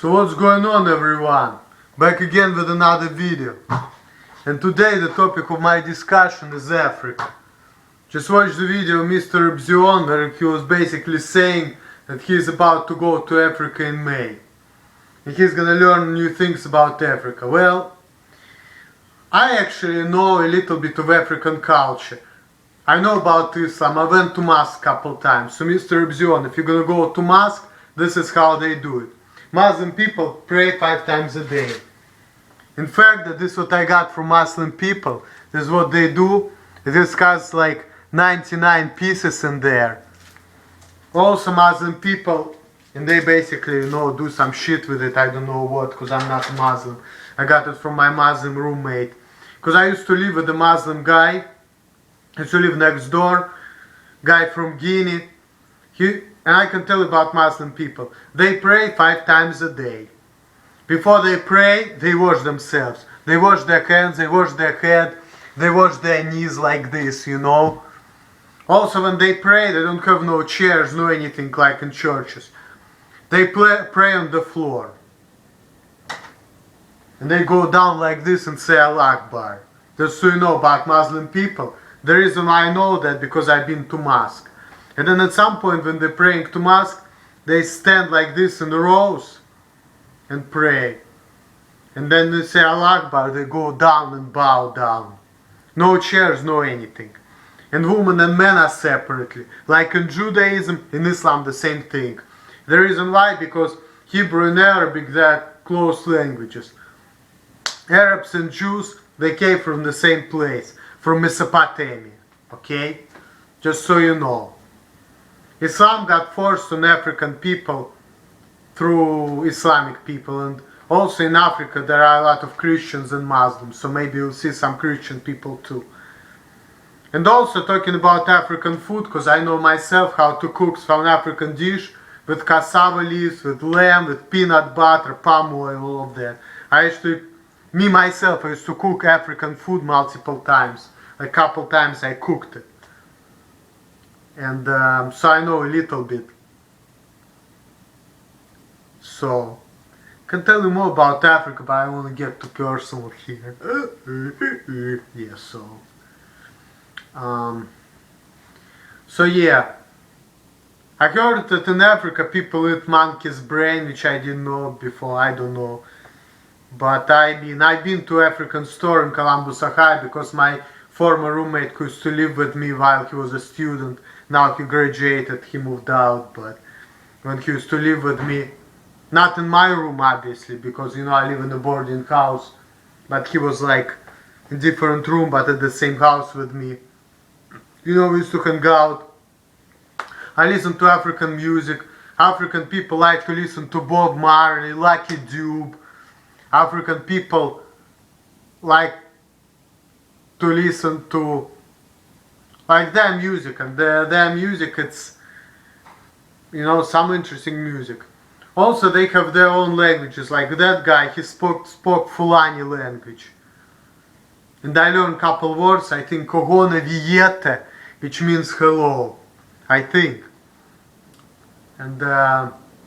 So what's going on, everyone? Back again with another video. And today the topic of my discussion is Africa. Just watch the video of Mr. Bzion where he was basically saying that he is about to go to Africa in May. And he's gonna learn new things about Africa. Well, I actually know a little bit of African culture. I know about Islam. I went to mosque a couple times. So Mr. Bzion, if you're gonna go to mosque, this is how they do it. Muslim people pray 5 times a day. In fact, this is what I got from Muslim people. This is what they do. It has like 99 pieces in there. Also Muslim people, and they basically, do some shit with it. I don't know what, because I'm not Muslim. I got it from my Muslim roommate. Because I used to live with a Muslim guy. I used to live next door. Guy from Guinea. And I can tell you about Muslim people. They pray 5 times a day. Before they pray, they wash themselves. They wash their hands, they wash their head, they wash their knees like this, Also when they pray, they don't have no chairs, no anything like in churches. They pray on the floor. And they go down like this and say Allah Akbar. Just so you know about Muslim people. The reason why I know that because I've been to mosque. And then at some point when they're praying to mosque, they stand like this in rows and pray. And then they say Allah Akbar, they go down and bow down. No chairs, no anything. And women and men are separately. Like in Judaism, in Islam, the same thing. The reason why, because Hebrew and Arabic, they're close languages. Arabs and Jews, they came from the same place, from Mesopotamia. Okay? Just so you know. Islam got forced on African people through Islamic people, and also in Africa there are a lot of Christians and Muslims, so maybe you'll see some Christian people too. And also talking about African food, because I know myself how to cook some African dish with cassava leaves, with lamb, with peanut butter, palm oil, all of that. I used to cook African food multiple times. A couple times I cooked it. And so I know a little bit. So, I can tell you more about Africa, but I want to get too personal here. Yeah, so yeah. I heard that in Africa people eat monkey's brain, which I didn't know before, I don't know. But I've been to African store in Columbus, Ohio, because my former roommate who used to live with me while he was a student, now he graduated, he moved out, but when he used to live with me, not in my room obviously, because I live in a boarding house, but he was like in different room but at the same house with me. We used to hang out. I listen to African music. African people like to listen to Bob Marley, Lucky Dube. African people like to listen to their music, and their music, it's some interesting music. Also they have their own languages, like that guy, he spoke Fulani language. And I learned a couple words, I think Kogona Viete, which means hello, I think. And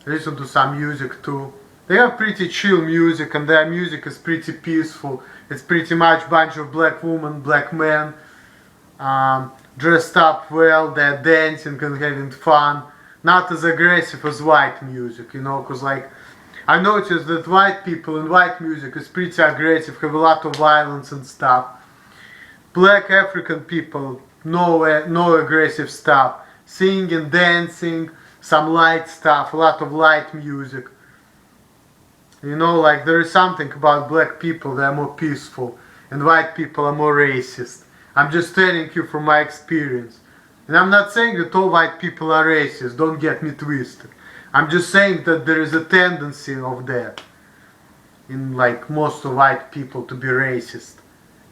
listen to some music too. They have pretty chill music, and their music is pretty peaceful. It's pretty much bunch of black women, black men, dressed up well, they're dancing and having fun. Not as aggressive as white music, because I noticed that white people in white music is pretty aggressive, have a lot of violence and stuff. Black African people, no aggressive stuff. Singing, dancing, some light stuff, a lot of light music. There is something about black people, they're more peaceful, and white people are more racist. I'm just telling you from my experience. And I'm not saying that all white people are racist, don't get me twisted. I'm just saying that there is a tendency of that in most of white people to be racist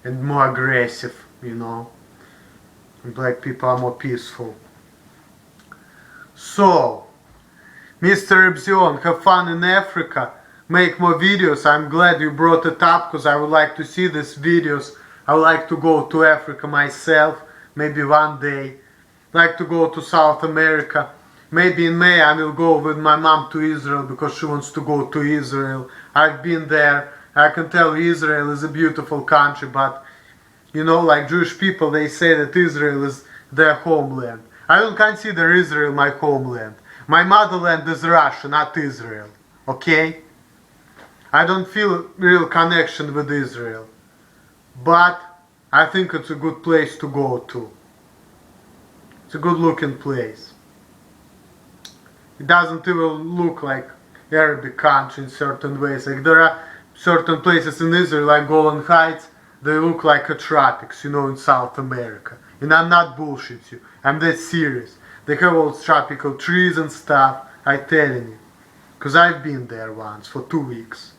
and more aggressive, And black people are more peaceful. So, Mr. Bzion, have fun in Africa. Make more videos. I'm glad you brought it up because I would like to see these videos. I would like to go to Africa myself, maybe one day. Like to go to South America. Maybe in May I will go with my mom to Israel because she wants to go to Israel. I've been there. I can tell Israel is a beautiful country, but you know, like Jewish people, they say that Israel is their homeland. I don't consider Israel my homeland. My motherland is Russia, not Israel. Okay? I don't feel real connection with Israel. But I think it's a good place to go to. It's a good looking place. It doesn't even look like Arabic country in certain ways. Like there are certain places in Israel, like Golan Heights, they look like a tropics, you know, in South America. And I'm not bullshit you. I'm that serious. They have all tropical trees and stuff. I'm telling you. Because I've been there once for 2 weeks.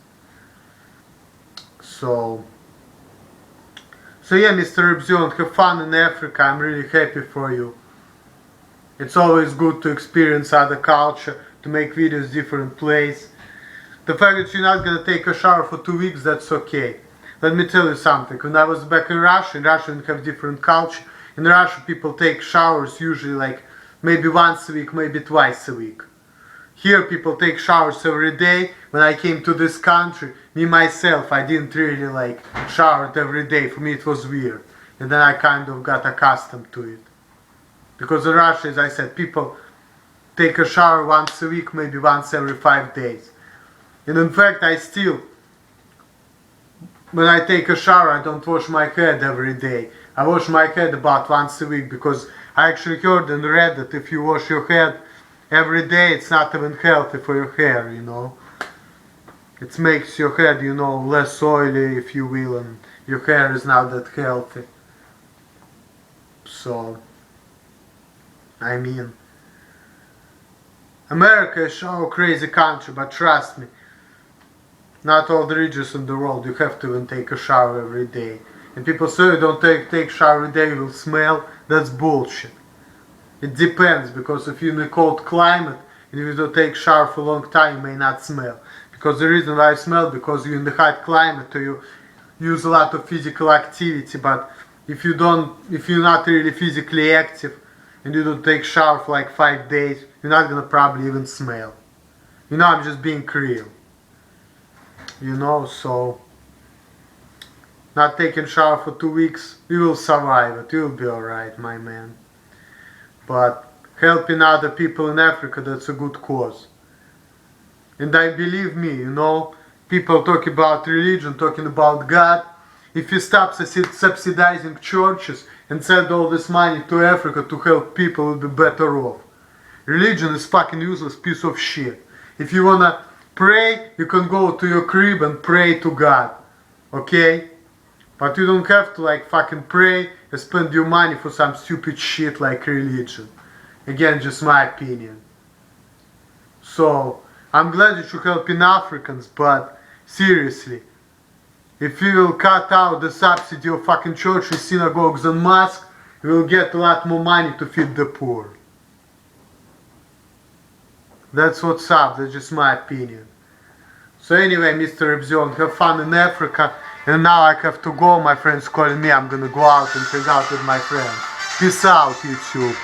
So yeah, Mr. Rebzion, have fun in Africa. I'm really happy for you. It's always good to experience other culture, to make videos different place. The fact that you're not gonna take a shower for 2 weeks, that's okay. Let me tell you something. When I was back in Russia we have different culture. In Russia, people take showers usually like maybe once a week, maybe twice a week. Here, people take showers every day. When I came to this country, me myself, I didn't really like shower every day. For me, it was weird. And then I kind of got accustomed to it. Because in Russia, as I said, people take a shower once a week, maybe once every 5 days. And in fact, when I take a shower, I don't wash my head every day. I wash my head about once a week because I actually heard and read that if you wash your head every day, it's not even healthy for your hair, you know. It makes your head, you know, less oily, if you will, and your hair is not that healthy. So, I mean, America is so crazy country, but trust me, not all the regions in the world you have to even take a shower every day. And people say you don't take shower every day, you will smell. That's bullshit. It depends, because if you're in a cold climate and if you don't take shower for a long time, you may not smell. Because the reason why I smell, because you're in the hot climate, or you use a lot of physical activity. But if you're not really physically active and you don't take shower for like 5 days, you're not gonna probably even smell. You know, I'm just being real. You know, so not taking shower for 2 weeks, you will survive it. You'll be alright, my man. But helping other people in Africa, that's a good cause. And I believe me, you know, people talk about religion, talking about God. If you stop subsidizing churches and send all this money to Africa to help people, you'll be better off. Religion is fucking useless piece of shit. If you wanna pray, you can go to your crib and pray to God. Okay? But you don't have to like fucking pray and spend your money for some stupid shit like religion. Again, just my opinion. So, I'm glad that you're helping Africans, but seriously, if you will cut out the subsidy of fucking churches, synagogues and mosques, you will get a lot more money to feed the poor. That's what's up, that's just my opinion. So anyway, Mr. Rebzion, have fun in Africa. And now I have to go, my friend's calling me. I'm gonna go out and hang out with my friend. Peace out, YouTube.